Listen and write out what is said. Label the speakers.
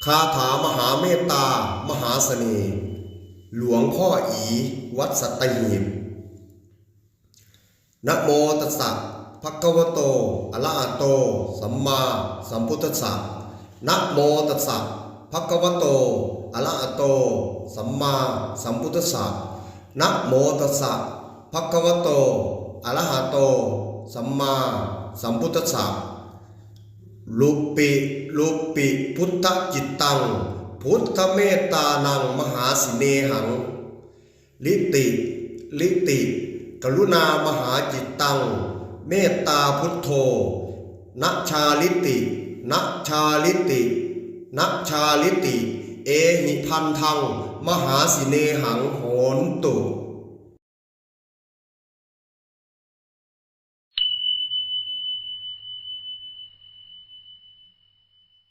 Speaker 1: คาถามหาเมตตามหาเสน่ห์หลวงพ่ออีวัดสัตหีบนะโมตัสสะภะคะวะโตอะระหะโตสัมมาสัมพุทธัสสะนะโมตัสสะภะคะวะโตอะระหะโตสัมมาสัมพุทธัสสะนะโมตัสสะภะคะวะโตอะระหะโตสัมมาสัมพุทธัสสะลุปิพุทธจิตตังพุทธเมตตานังมหาสิเนหังลิติกรุณามหาจิตตังเมตตาพุทโธนัชชาลิติเอหิพันธังมหาสิเนหังโหนตุ